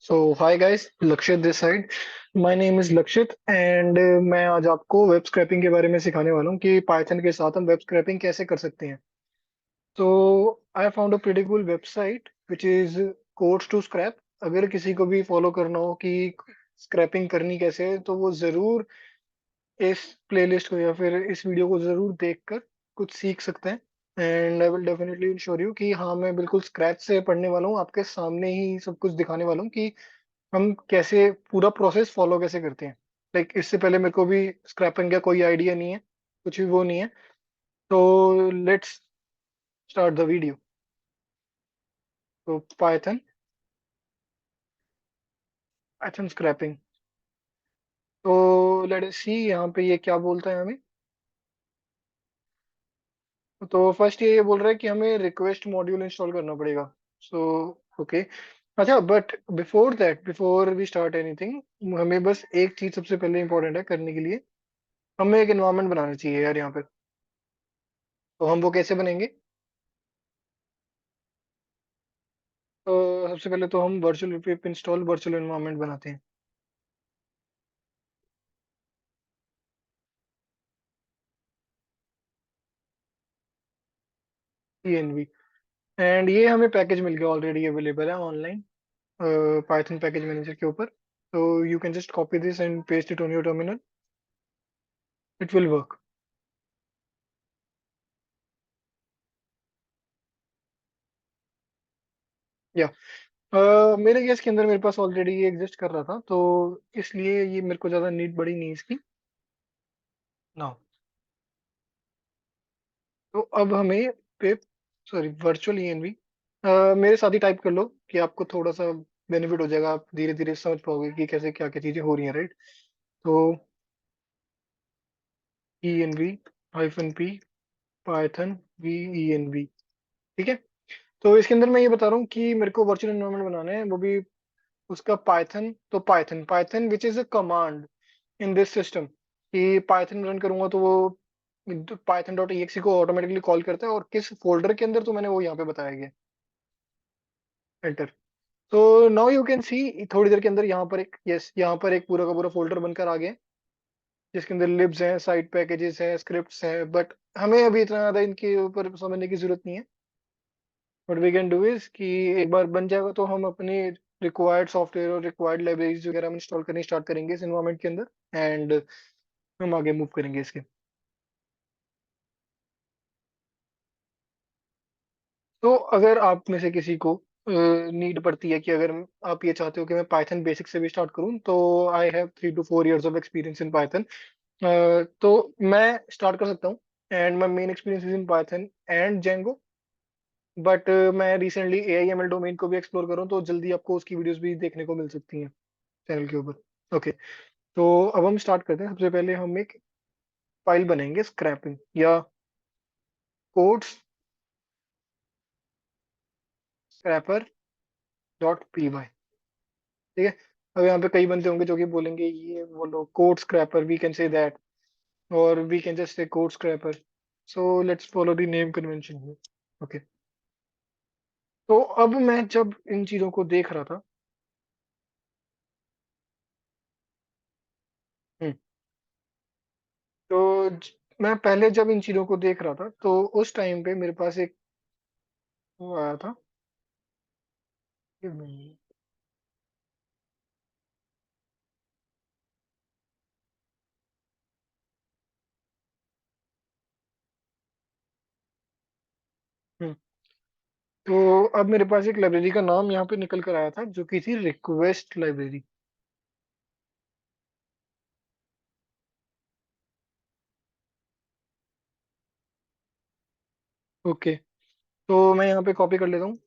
सो hi guys, लक्षित this side. My name is लक्षित and मैं आज आपको वेब स्क्रैपिंग के बारे में सिखाने वाला हूँ कि पाइथन के साथ हम वेब स्क्रैपिंग कैसे कर सकते हैं। तो I found a pretty cool website which is quotes to scrape. अगर किसी को भी फॉलो करना हो कि स्क्रैपिंग करनी कैसे है तो वो जरूर इस प्लेलिस्ट को या फिर इस वीडियो को जरूर देखकर कुछ सीख सकते हैं। And I will definitely ensure you कि हाँ, मैं बिल्कुल स्क्रैच से पढ़ने वाला हूँ, आपके सामने ही सब कुछ दिखाने वाला हूँ कि हम कैसे पूरा प्रोसेस फॉलो कैसे करते हैं। इससे पहले मेरे को भी स्क्रैपिंग का कोई आइडिया नहीं है, कुछ भी वो नहीं है। तो लेट्स स्टार्ट द वीडियो। तो पाइथन पाइथन स्क्रैपिंग। तो लेट अस सी यहाँ पे ये क्या बोलता है हमें। तो फर्स्ट ये बोल रहा है कि हमें रिक्वेस्ट मॉड्यूल इंस्टॉल करना पड़ेगा। So okay. अच्छा, but before that, before we start anything, हमें बस एक चीज सबसे पहले इंपॉर्टेंट है करने के लिए। हमें एक एनवायरनमेंट बनाना चाहिए यार यहाँ पे। तो हम वो कैसे बनेंगे? तो सबसे पहले तो हम वर्चुअल पिप इंस्टॉल वर्चुअल एनवायरनमेंट बनाते हैं। env। एंड ये हमें पैकेज मिल गया, ऑलरेडी अवेलेबल है ऑनलाइन पाइथन पैकेज मैनेजर के ऊपर। तो you can just copy this and paste it on your terminal, it will work. या मेरे केस के अंदर मेरे पास ऑलरेडी ये एग्जिस्ट कर रहा था, तो इसलिए ये मेरे को ज़्यादा नीड बड़ी नहीं इसकी ना। तो अब हमें पिप सॉरी वर्चुअल env मेरे साथ ही टाइप कर लो कि आपको थोड़ा सा बेनिफिट हो जाएगा, आप धीरे धीरे समझ पाओगे कि कैसे क्या क्या चीज़ें हो रही हैं, राइट। तो env -p Python v env। ठीक है। तो इसके अंदर मैं ये बता रहा हूँ कि मेरे को वर्चुअल एनवायरनमेंट बनाना है, वो भी उसका पाइथन। तो Python Python which is a command in this system, कि पाइथन रन करूंगा तो वो पाइथन डॉट exe को ऑटोमेटिकली कॉल करता है, और किस फोल्डर के अंदर तो मैंने वो यहाँ पे बताया गया। एंटर। तो नाउ यू कैन सी थोड़ी देर के अंदर यहाँ पर एक, यस, यहाँ पर एक पूरा का पूरा फोल्डर बनकर आ गया, जिसके अंदर लिब्स हैं, साइड पैकेजेस हैं, स्क्रिप्ट्स हैं, बट हमें अभी इतना ज्यादा इनके ऊपर समझने की जरूरत नहीं है। What we can do is कि एक बार बन जाएगा तो हम अपने रिक्वायर्ड सॉफ्टवेयर और रिक्वायर्ड लाइब्रेरीज वगैरह हम इंस्टॉल करनी स्टार्ट करेंगे इस एनवायरनमेंट के अंदर, एंड हम आगे मूव करेंगे इसके। तो अगर आप में से किसी को नीड पड़ती है कि अगर आप ये चाहते हो कि मैं पाइथन बेसिक से भी स्टार्ट करूं, तो I have 3 to 4 years of experience in Python. तो मैं स्टार्ट कर सकता हूँ। And my main experience is in Python and Django. But मैं रिसेंटली AI/ML डोमेन को भी एक्सप्लोर कर रहा हूँ, तो जल्दी आपको उसकी वीडियोस भी देखने को मिल सकती हैं चैनल के ऊपर। ओके। तो अब हम स्टार्ट करते हैं। सबसे पहले हम एक फाइल बनाएंगे स्क्रैपिंग या कोड्स स्क्रैपर .py। ठीक है। अब यहाँ पे कई बंदे होंगे जो कि बोलेंगे ये बोलो code scraper, we can say that, और we can just say code scraper. So let's follow the name convention. Okay. तो अब मैं जब इन चीजों को देख रहा था। हम्म, तो मैं पहले जब इन चीजों को देख रहा था तो उस टाइम पे मेरे पास एक वो आया था। हम्म, तो अब मेरे पास एक लाइब्रेरी का नाम यहाँ पे निकल कर आया था जो कि थी रिक्वेस्ट लाइब्रेरी। ओके। तो मैं यहाँ पे कॉपी कर लेता हूँ।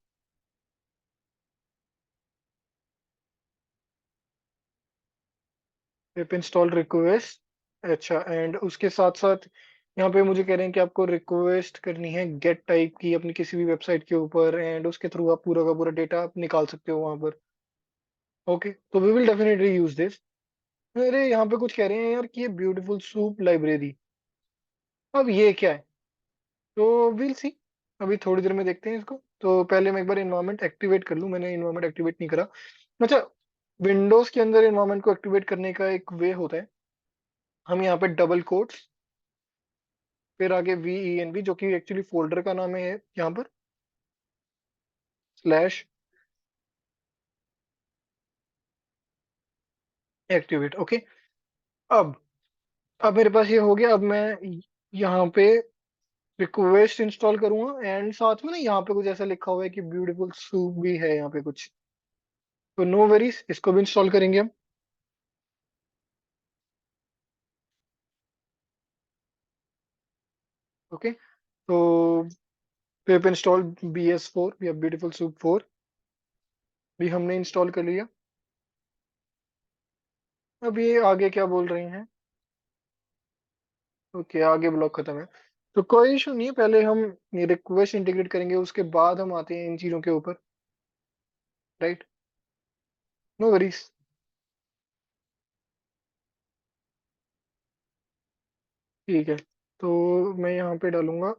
पिप इंस्टॉल रिक्वेस्ट। अच्छा, एंड उसके साथ साथ यहाँ पे मुझे कह रहे हैं कि आपको रिक्वेस्ट करनी है गेट टाइप की अपनी किसी भी वेबसाइट के ऊपर, एंड उसके थ्रू आप पूरा का पूरा डेटा आप निकाल सकते हो वहां पर। ओके, तो we will definitely use this. अरे यहाँ पे कुछ कह रहे हैं यार कि ये ब्यूटीफुल सूप लाइब्रेरी। अब ये क्या है? तो विल सी, अभी थोड़ी देर में देखते हैं इसको। तो पहले मैं एक बार इन्वायरमेंट एक्टिवेट कर लूँ, मैंने इन्वायरमेंट एक्टिवेट नहीं करा। अच्छा, विंडोज के अंदर इन्वायरमेंट को एक्टिवेट करने का एक वे होता है। हम यहाँ पे डबल कोट्स, फिर आगे VENV जो कि एक्चुअली फोल्डर का नाम है यहाँ पर, स्लैश एक्टिवेट। ओके, अब अब मेरे पास ये हो गया। अब मैं यहाँ पे रिक्वेस्ट इंस्टॉल करूंगा, एंड साथ में ना यहाँ पे कुछ ऐसा लिखा हुआ है कि ब्यूटीफुल सूप भी है यहाँ पे कुछ। तो नो वेरीज, इसको भी इंस्टॉल करेंगे हम। ओके, तो पिप इंस्टॉल BS4 या ब्यूटीफुल सूप 4 भी हमने इंस्टॉल कर लिया। अब ये आगे क्या बोल रहे हैं? ओके, आगे ब्लॉक खत्म है। तो कोई इशू नहीं है, पहले हम ये रिक्वेस्ट इंटीग्रेट करेंगे, उसके बाद हम आते हैं इन चीजों के ऊपर। Right, no worries. ठीक है, तो मैं यहाँ पे डालूंगा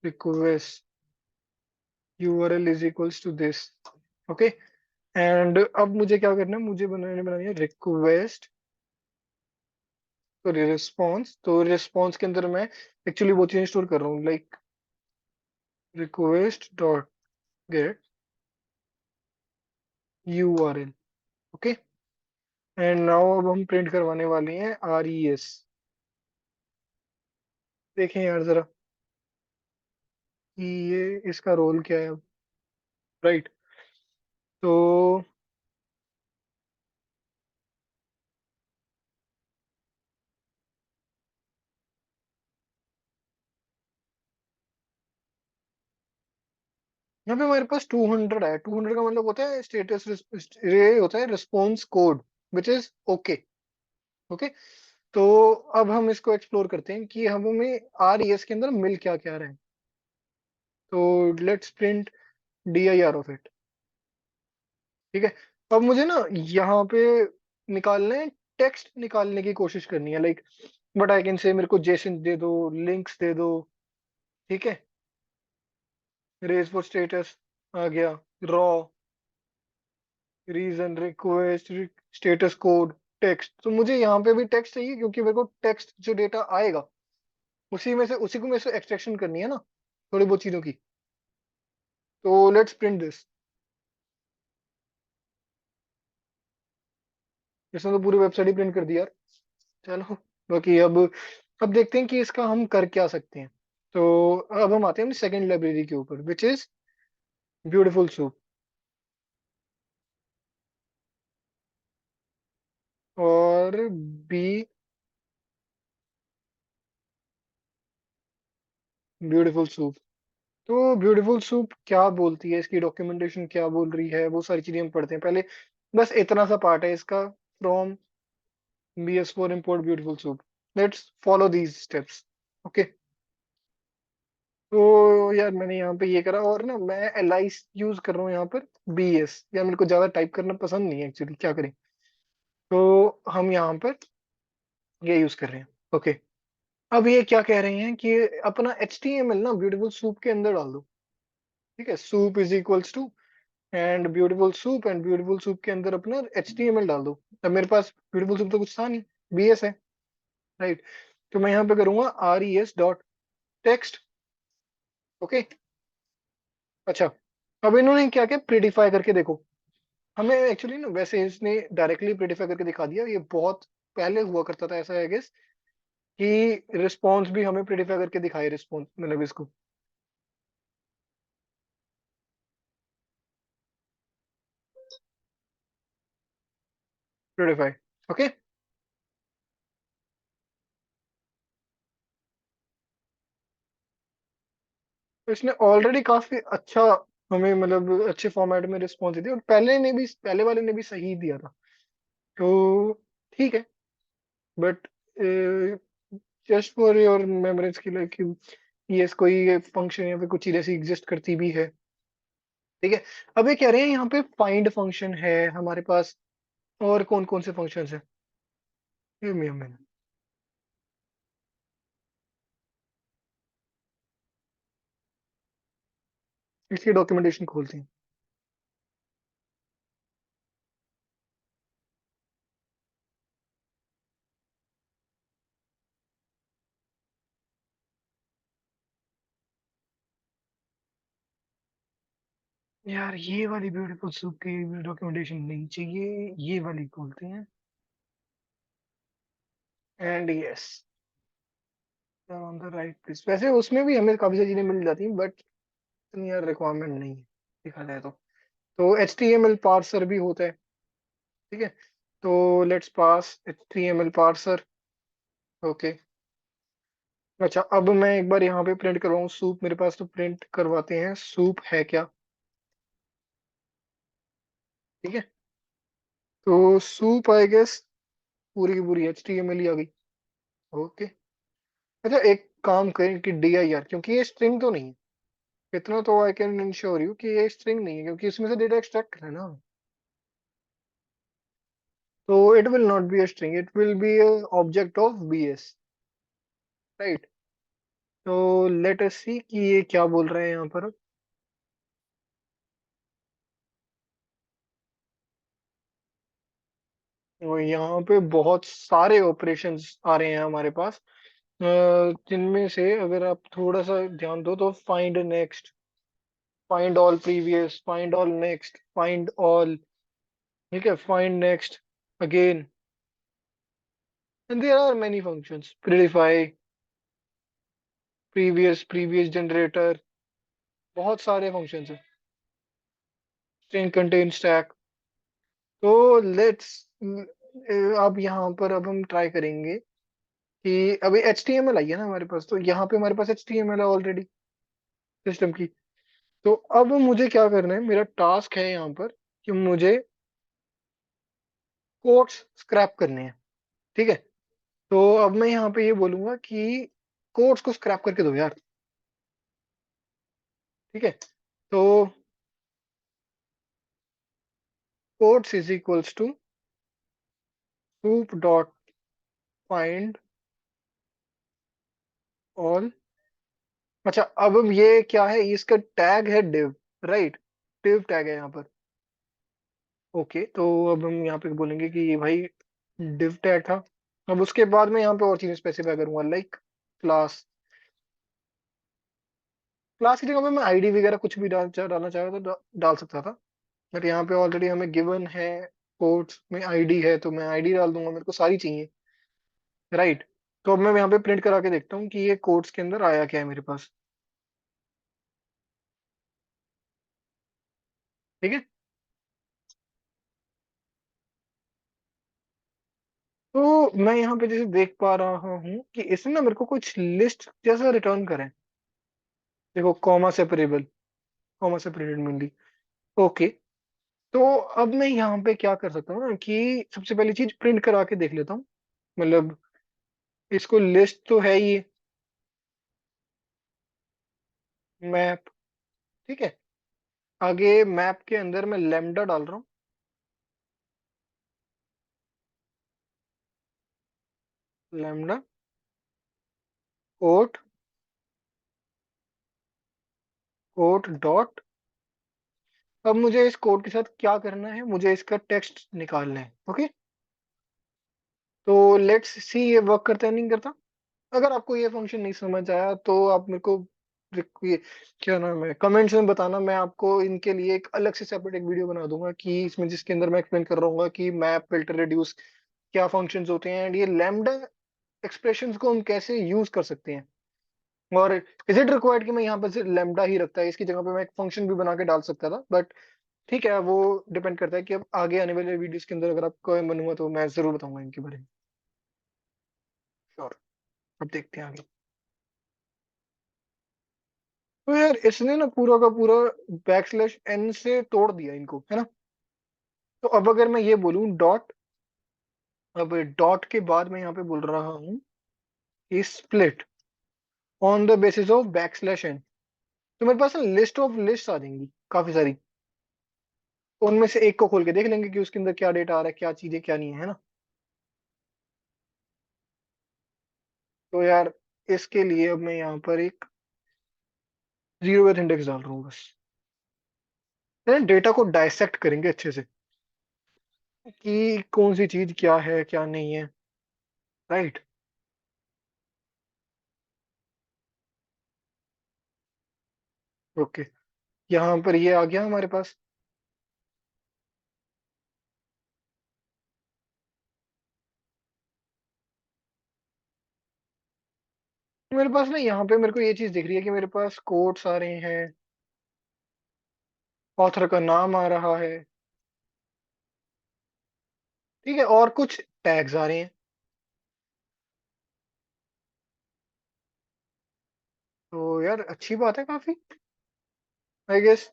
request URL is equals to this. Okay, and अब मुझे क्या करना है, मुझे बनानी है रिक्वेस्ट, सॉरी रिस्पॉन्स। तो रिस्पॉन्स के अंदर मैं एक्चुअली वो चीज स्टोर कर रहा हूँ, like request dot gate URL। Okay, and now अब हम प्रिंट करवाने वाले हैं RES। देखें यार जरा कि ये इसका रोल क्या है। राइट, तो यहाँ पे हमारे पास 200 है। 200 का मतलब होता है स्टेटस, ये होता है response code, which is okay. Okay, तो अब हम इसको एक्सप्लोर करते हैं कि हमें RES के अंदर मिल क्या क्या रहा है। तो let's print DIR of it. ठीक है, अब मुझे ना यहाँ पे निकालना है, टेक्स्ट निकालने की कोशिश करनी है, like but I can say मेरे को जेसन दे दो, लिंक्स दे दो। ठीक है, रेज फॉर स्टेटस आ गया, raw, reason, request, status code, text. तो मुझे यहाँ पे भी टेक्स्ट चाहिए, क्योंकि मेरे को टेक्स्ट जो डेटा आएगा उसी को मेरे से एक्सट्रैक्शन करनी है ना, थोड़ी बहुत चीजों की। तो लेट्स प्रिंट दिस। इसने तो पूरी वेबसाइट ही प्रिंट कर दी यार। चलो, बाकी अब देखते हैं कि इसका हम कर क्या सकते हैं। तो अब हम आते हैं सेकंड लाइब्रेरी के ऊपर, विच इज ब्यूटीफुल सूप। और बी ब्यूटीफुल सूप। तो ब्यूटीफुल सूप क्या बोलती है, इसकी डॉक्यूमेंटेशन क्या बोल रही है, वो सारी चीजें हम पढ़ते हैं पहले। बस इतना सा पार्ट है इसका, from BS4 import beautiful soup। Let's follow these steps. Okay, तो यार मैंने यहाँ पे ये करा, और ना मैं एलाइस यूज कर रहा हूँ यहाँ पर BS, या मेरे को ज्यादा टाइप करना पसंद नहीं है एक्चुअली, क्या करें। तो हम यहाँ पर ये यूज कर रहे हैं। ओके, अब ये क्या कह रहे हैं कि अपना HTML ना ब्यूटीफुल सूप के अंदर डाल दो। ठीक है, soup is equals to and Beautiful Soup, and Beautiful Soup के अंदर अपना HTML डाल दो। अब मेरे पास ब्यूटीफुल सूप तो कुछ था नहीं, BS है। राइट, तो मैं यहाँ पे करूंगा RES डॉट टेक्स्ट। ओके, अच्छा, अब इन्होंने क्या क्या प्रीडिफाई करके देखो। हमें एक्चुअली ना वैसे इसने डायरेक्टली प्रीडिफाई करके दिखा दिया, ये बहुत पहले हुआ करता था ऐसा, आई गेस, कि रिस्पॉन्स भी हमें प्रीडिफाई करके दिखाए, रिस्पॉन्स मतलब इसको प्रीडिफाई। ओके, तो इसने ऑलरेडी काफी अच्छा हमें मतलब अच्छे फॉर्मेट में रिस्पॉन्स दिया, और पहले वाले ने भी सही दिया था। तो ठीक है, but just for your memories के लिए कि ये कोई फंक्शन या फिर कुछ चीज ऐसी एग्जिस्ट करती भी है। ठीक है, अब ये कह रहे हैं यहाँ पे फाइंड फंक्शन है हमारे पास, और कौन कौन से फंक्शंस हैं। Give me a minute. इसकी डॉक्यूमेंटेशन खोलते हैं। यार ये वाली ब्यूटीफुल सूप की डॉक्यूमेंटेशन नहीं चाहिए, ये वाली खोलते हैं। And yes, on the right place. वैसे उसमें भी हमें काफी सारी चीजें मिल जाती हैं, बट इतनी यार रिक्वायरमेंट नहीं है देखा जाए तो H T M L parser भी होता है। ठीक है, तो let's pass H T M L parser. Okay. अच्छा, अब मैं एक बार यहाँ पे प्रिंट करवाऊँ सूप मेरे पास, तो प्रिंट करवाते हैं सूप है क्या। ठीक है, तो सूप आई गेस पूरी की पूरी एच टी एम एल ही आ गई। ओके। अच्छा, एक काम करें कि डी आई आर, क्योंकि ये स्ट्रिंग तो नहीं है, इतना तो आई कैन इंश्योर यू कि ये स्ट्रिंग नहीं है, क्योंकि इसमें से डेटा एक्सट्रैक्ट करना है ना। तो it will not be a string, it will be object of B S, right. तो लेट अस सी कि ये क्या बोल रहे हैं यहाँ पर। और यहाँ पे बहुत सारे ऑपरेशंस आ रहे हैं हमारे पास, जिनमें से अगर आप थोड़ा सा ध्यान दो तो find next, find all previous, find all next, find all. ठीक है, find next again, and there are many functions, predefine, previous, previous generator, बहुत सारे फंक्शंस हैं। String contain stack. तो लेट्स, अब यहाँ पर अब हम ट्राई करेंगे कि अभी एच टी एम एल आई है ना हमारे पास, तो यहाँ पे हमारे पास एच टी एम एल है ऑलरेडी सिस्टम की। तो अब मुझे क्या करना है, मेरा टास्क है यहाँ पर कि मुझे कोड्स स्क्रैप करने हैं। ठीक है, तो अब मैं यहाँ पे ये बोलूंगा कि कोड्स को स्क्रैप करके दो यार। ठीक है, तो quotes is equals to soup dot find all. अच्छा, अब ये क्या है, इसका टैग है div, राइट। div टैग है यहाँ पर। ओके, तो अब हम यहाँ पे बोलेंगे कि ये भाई div टैग था। अब उसके बाद मैं यहाँ पे और चीजें स्पेसिफाई करूंगा, लाइक क्लास। क्लास की जगह पे मैं आईडी वगैरह कुछ भी डालना चाहे तो डाल सकता था, बट यहाँ पे ऑलरेडी हमें गिवन है कोड्स में आईडी है, तो मैं आईडी डाल दूंगा, मेरे को सारी चाहिए, राइट। तो अब मैं यहाँ पे प्रिंट करा के देखता हूँ कि ये कोड्स के अंदर आया क्या है मेरे पास। ठीक है, तो मैं यहाँ पे जैसे देख पा रहा हूँ कि इसने ना मेरे को कुछ लिस्ट जैसा रिटर्न करें। देखो, comma separable, comma separated mainly. Okay, तो अब मैं यहाँ पे क्या कर सकता हूँ ना कि सबसे पहली चीज प्रिंट करा के देख लेता हूँ, मतलब इसको लिस्ट तो है ये मैप। ठीक है, आगे मैप के अंदर मैं लेमडा डाल रहा हूँ, लेमडा कोट, कोट डॉट। अब मुझे इस कोड के साथ क्या करना है, मुझे इसका टेक्स्ट निकालना है। ओके, तो लेट्स सी ये वर्क करता है नहीं करता। अगर आपको ये फंक्शन नहीं समझ आया तो आप मेरे को ये क्या नाम है कमेंट्स में बताना, मैं आपको इनके लिए एक अलग से सेपरेट एक वीडियो बना दूंगा कि इसमें जिसके अंदर मैं एक्सप्लेन कर रहा हूँ कि मैप, फिल्टर, रिड्यूस क्या फंक्शंस होते हैं, एंड ये लैम्डा एक्सप्रेशंस को हम कैसे यूज कर सकते हैं। और इज इट रिक्वायर्ड कि मैं यहाँ पर सिर्फ लैम्डा ही रखता है, इसकी जगह पे मैं एक फंक्शन भी बना के डाल सकता था, बट ठीक है, वो डिपेंड करता है कि अब आगे आने वाले वीडियोस के अंदर अगर आपको मन हुआ तो मैं जरूर बताऊंगा इनके बारे में। श्योर, अब देखते हैं आगे। तो यार इसने ना पूरा का पूरा बैक स्लैश एन से तोड़ दिया इनको, है ना। तो अब अगर मैं ये बोलूं डॉट, अब डॉट के बाद मैं यहाँ पे बोल रहा हूँ कि split on the basis of backslash n, तो मेरे पास ना लिस्ट ऑफ लिस्ट आ जाएंगी काफी सारी। तो उनमें से एक को खोल के देख लेंगे कि उसके अंदर क्या डेटा आ रहा है, क्या चीजें क्या नहीं है ना। तो यार इसके लिए अब मैं यहाँ पर एक जीरो वेथ इंडेक्स डाल रहा हूँ बस। डेटा को डाइसेक्ट करेंगे अच्छे से कि कौन सी चीज क्या है क्या नहीं है। राइट। ओके। यहाँ पर ये आ गया हमारे पास। मेरे पास ना यहाँ पे मेरे को ये चीज दिख रही है कि मेरे पास कोट्स आ रहे हैं, ऑथर का नाम आ रहा है, ठीक है, और कुछ टैग्स आ रहे हैं। तो यार अच्छी बात है काफी, आई गेस।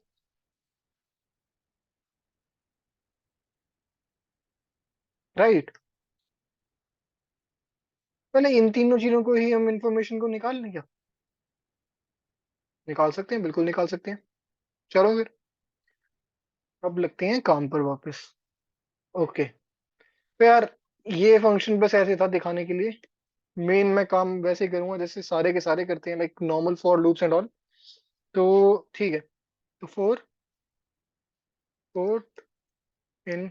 राइट। पहले इन तीनों चीजों को ही हम इंफॉर्मेशन को निकाल लें क्या? निकाल सकते हैं, बिल्कुल निकाल सकते हैं। चलो फिर अब लगते हैं काम पर वापस। ओके। तो यार ये फंक्शन बस ऐसे था दिखाने के लिए। मेन मैं काम वैसे ही करूंगा जैसे सारे के सारे करते हैं, like normal for loops and all. तो ठीक है। तो फोर कोट इन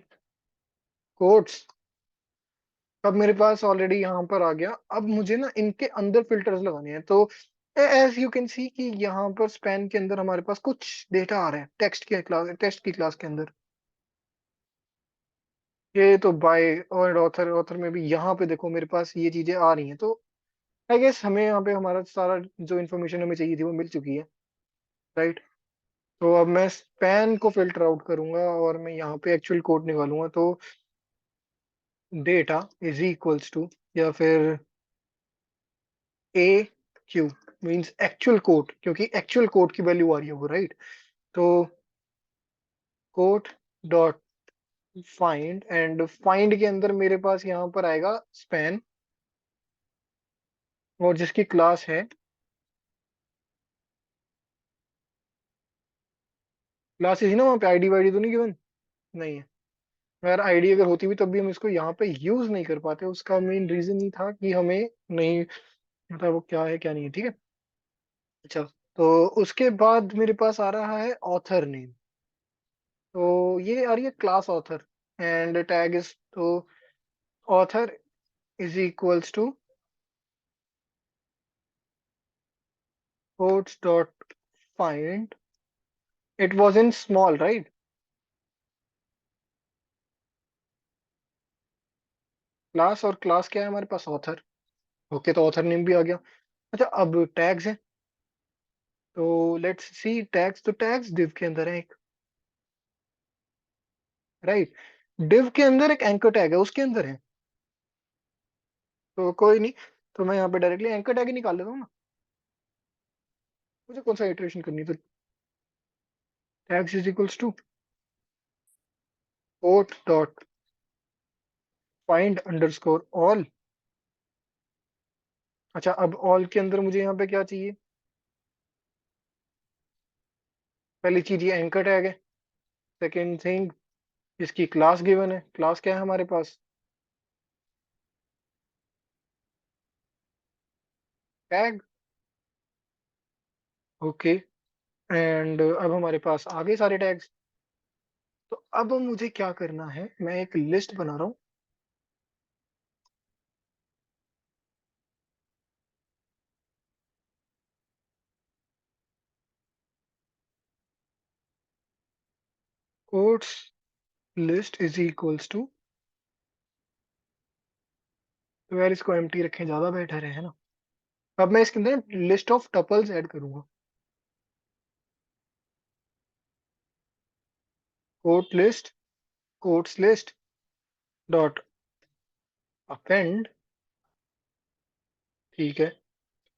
कोट्स। अब मेरे पास ऑलरेडी यहाँ पर आ गया। अब मुझे ना इनके अंदर फिल्टर्स लगाने हैं। तो एज यू कैन सी कि यहाँ पर स्पैन के अंदर हमारे पास कुछ डेटा आ रहा है टेक्स्ट की क्लास के अंदर। ये तो बाय और ऑथर ऑथर में भी यहाँ पे देखो मेरे पास ये चीजें आ रही हैं। तो आई गेस हमें यहाँ पे हमारा सारा जो इन्फॉर्मेशन हमें चाहिए थी वो मिल चुकी है। राइट। तो अब मैं स्पैन को फिल्टर आउट करूंगा और मैं यहाँ पे एक्चुअल कोड निकालूंगा। तो डेटा इज इक्वल्स टू, या फिर ए क्यू मीन्स एक्चुअल कोड, क्योंकि एक्चुअल कोड की वैल्यू आ रही है वो। राइट। तो code dot find, and find के अंदर मेरे पास यहाँ पर आएगा स्पैन, और जिसकी क्लास है, क्लास इसी ना, वहाँ पे आईडी वाईडी तो नहीं गिवन, नहीं है। यार आईडी अगर होती भी तब भी हम इसको यहाँ पे यूज नहीं कर पाते। उसका मेन रीजन ही था कि हमें नहीं पता वो क्या है क्या नहीं है। ठीक है। अच्छा। तो उसके बाद मेरे पास आ रहा है ऑथर नेम। तो ये आ रही है class author, and tag is, तो author is equals to quotes dot find. It was in small, right. Class, और क्लास क्या है हमारे पास? ऑथर। ओके, तो ऑथर नेम भी आ गया। अच्छा, अब टैग्स है। तो लेट्स सी टैग्स। तो टैग्स div के अंदर है एक। राइट। div के अंदर एक एंकर टैग है, उसके अंदर है। तो कोई नहीं, तो मैं यहाँ पे डायरेक्टली एंकर टैग ही निकाल लेता हूँ ना। मुझे कौन सा इटरेशन करनी है? तो tags is equals two port dot find underscore all. अच्छा, अब ऑल के अंदर मुझे यहाँ पे क्या चाहिए? पहली चीज ये एंकर टैग है। सेकेंड थिंग, इसकी क्लास गिवन है। क्लास क्या है हमारे पास? टैग। ओके। एंड अब हमारे पास आ गए सारे टैग्स। तो अब मुझे क्या करना है, मैं एक लिस्ट बना रहा हूँ। Quotes list is equals to, तो यार इसको एम्प्टी रखें, ज्यादा बेटर है ना। अब मैं इसके अंदर लिस्ट ऑफ टपल्स ऐड करूंगा। Quote list, quotes list dot append. ठीक है।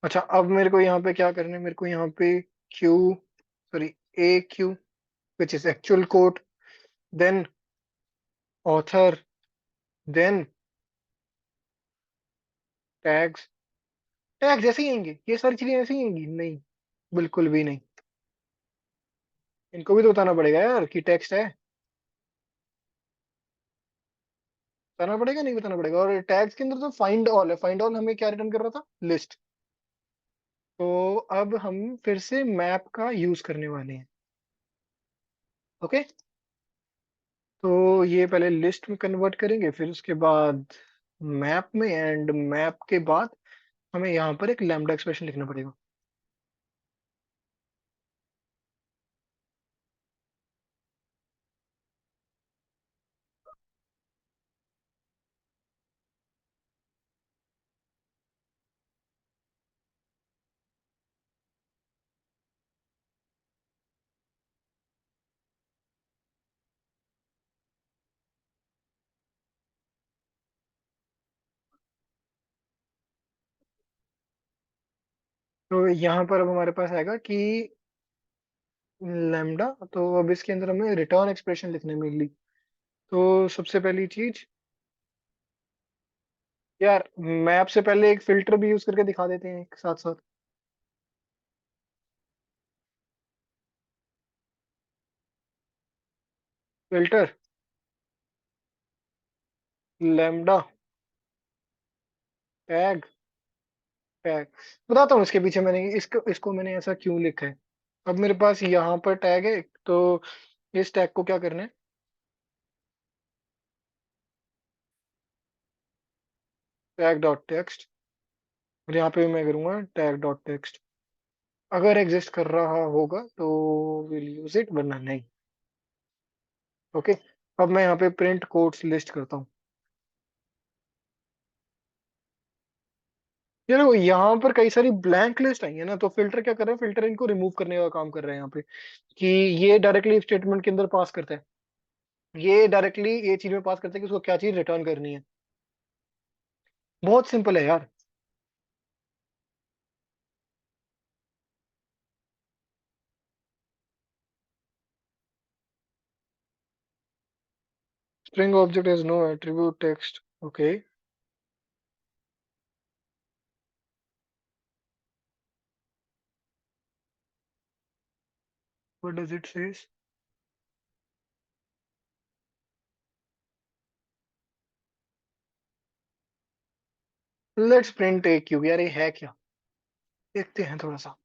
अच्छा, अब मेरे को यहाँ पे क्या करना है? मेरे को यहाँ पे q, sorry, a q which is actual quote, then author, then tags. Tags ऐसे ही आएंगे? ये सारी चीजें ऐसे ही आएंगी? नहीं, बिल्कुल भी नहीं। इनको भी तो बताना पड़ेगा यार कि टेक्स्ट है। बताना पड़ेगा नहीं बताना पड़ेगा? और टैग्स के अंदर तो फाइंड ऑल है। फाइंड ऑल हमें क्या रिटर्न कर रहा था? लिस्ट। तो अब हम फिर से मैप का यूज करने वाले हैं। ओके। तो ये पहले लिस्ट में कन्वर्ट करेंगे, फिर उसके बाद मैप में, एंड मैप के बाद हमें यहाँ पर एक लैम्डा एक्सप्रेशन लिखना पड़ेगा। तो यहाँ पर अब हमारे पास आएगा कि लैम्डा, तो अब इसके अंदर हमें रिटर्न एक्सप्रेशन लिखने मिली। तो सबसे पहली चीज, यार मैप से पहले एक फिल्टर भी यूज करके दिखा देते हैं साथ साथ। फिल्टर लैम्डा टैग टैग, बताता हूँ इसके पीछे मैंने इसको इसको मैंने ऐसा क्यों लिखा है। अब मेरे पास यहाँ पर टैग है, तो इस टैग को क्या करना है, टैग डॉट टेक्स्ट, और यहाँ पे मैं करूंगा टैग डॉट टेक्स्ट। अगर एग्जिस्ट कर रहा होगा तो विल यूज इट, वरना नहीं। ओके। अब मैं यहाँ पे प्रिंट कोड्स लिस्ट करता हूँ। ये देखो यहाँ पर कई सारी ब्लैंक लिस्ट आई है ना, तो फिल्टर क्या कर रहा है, फिल्टर इनको रिमूव करने का काम कर रहा है यहाँ पे, कि ये डायरेक्टली स्टेटमेंट के अंदर पास करता है, ये डायरेक्टली ये चीज में पास करता है कि उसको क्या चीज रिटर्न करनी है। बहुत सिंपल है यार। String object has no attribute text, okay. What does it says? Let's print a cube, यार ये है क्या, देखते हैं थोड़ा सा।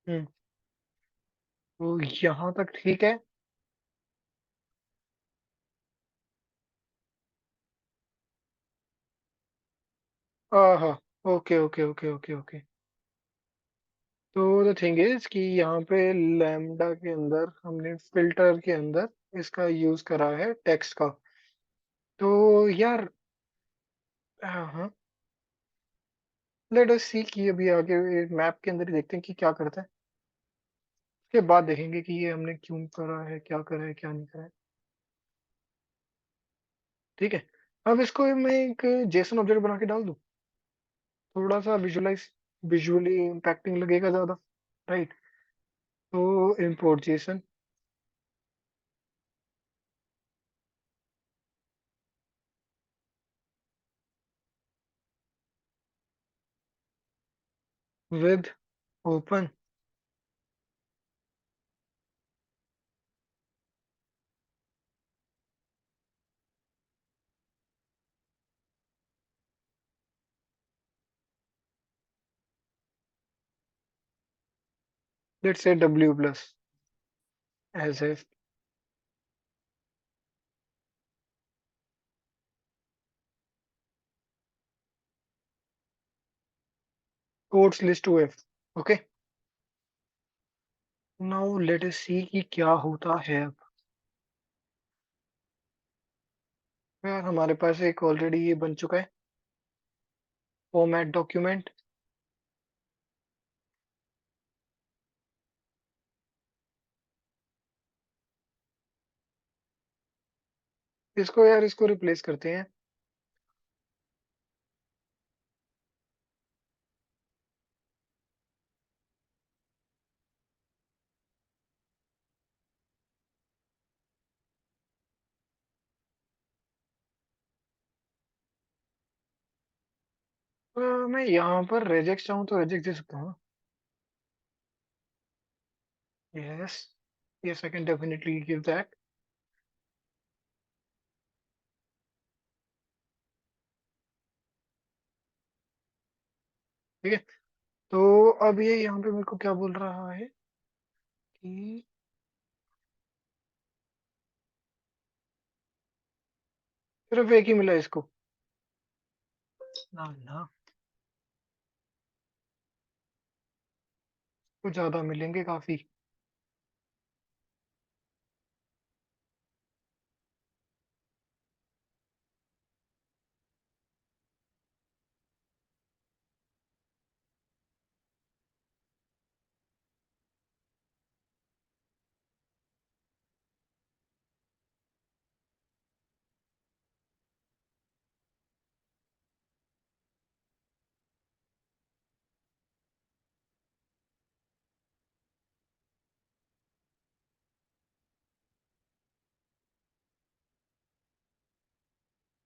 हम्म। तो यहाँ तक ठीक है। हाँ, okay okay okay okay okay. तो द थिंग इज कि यहाँ पे लैम्डा के अंदर हमने फिल्टर के अंदर इसका यूज करा है टेक्स्ट का। तो यार, हाँ हाँ, लेट अस सी कि अभी आगे मैप के अंदर ही देखते हैं कि क्या करता है। उसके बाद देखेंगे कि ये हमने क्यों करा है, क्या करा है, क्या नहीं करा है। ठीक है। अब इसको मैं एक जेसन ऑब्जेक्ट बना के डाल दूं, थोड़ा सा विजुअली इम्पैक्टिंग लगेगा ज्यादा, राइट। तो import JSON with open, let's say W plus as A codes list to F. Okay. Now let us see कि क्या होता है अब। यार हमारे पास एक ऑलरेडी ये बन चुका है, फॉर्मेट डॉक्यूमेंट। इसको यार इसको रिप्लेस करते हैं। मैं यहाँ पर रेजेक्ट चाहूँ तो रेजेक्ट दे सकता हूँ। Yes, yes I can definitely give that. ठीक है, तो अब ये यहाँ पे मेरे को क्या बोल रहा है कि सिर्फ एक ही मिला इसको। ना ना, कुछ ज्यादा मिलेंगे काफी।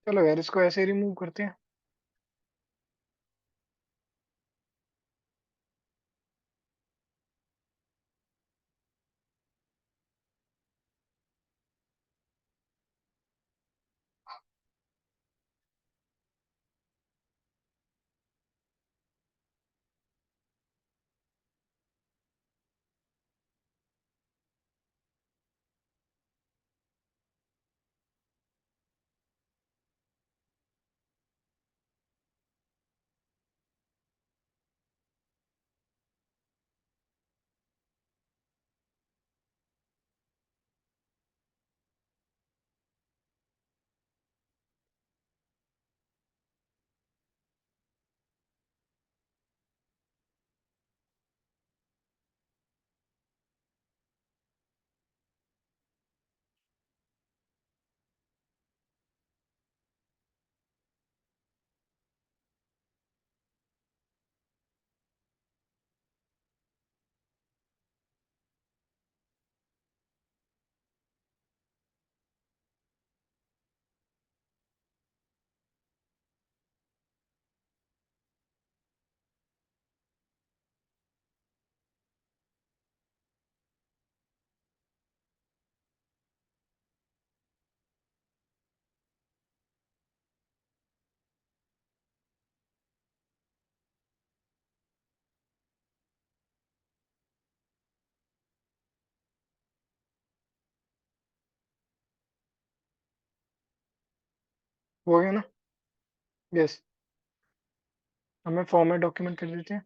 चलो यार, इसको ऐसे ही रिमूव करते हैं। हो गया ना? यस। हमें फॉर्मेट डॉक्यूमेंट कर देते हैं।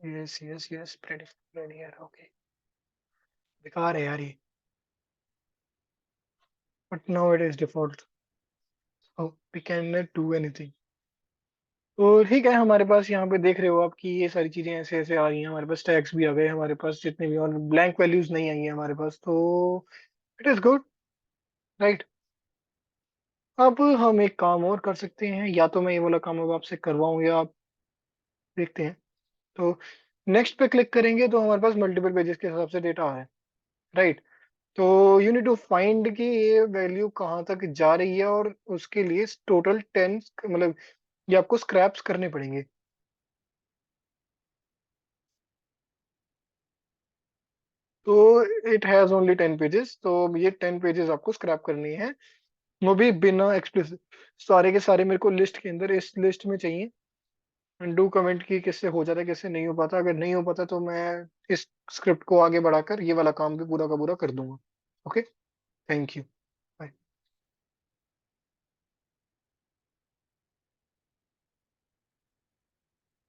Yes yes yes, predict ready यार, ओके। बेकार है यार ये, but now it is default, we can not do anything. तो ठीक है, हमारे पास यहाँ पे देख रहे हो आप कि ये सारी चीजें ऐसे ऐसे आ रही हैं, हमारे पास टैग्स भी आ गए हमारे पास जितने भी, और ब्लैंक वैल्यूज नहीं आई है हमारे पास, तो इट इज गुड, राइट। अब हम एक काम और कर सकते हैं, या तो मैं ये वाला काम अब आपसे करवाऊं या आप देखते हैं। तो नेक्स्ट पे क्लिक करेंगे तो हमारे पास मल्टीपल पेजेस के हिसाब से डेटा है, राइट। तो यू नीड टू फाइंड कि ये वैल्यू कहाँ तक जा रही है, और उसके लिए टोटल 10, मतलब ये आपको स्क्रैप्स करने पड़ेंगे। तो इट हैज ओनली 10 पेजेस, तो ये 10 पेजेस आपको स्क्रैप करनी है, वो भी बिना एक्सप्लिसिट। सारे के सारे मेरे को लिस्ट के अंदर, इस लिस्ट में चाहिए। डू कमेंट की किससे हो जाता है, किससे नहीं हो पाता, अगर नहीं हो पाता तो मैं इस स्क्रिप्ट को आगे बढ़ाकर ये वाला काम भी पूरा का पूरा कर दूंगा। Okay, thank you.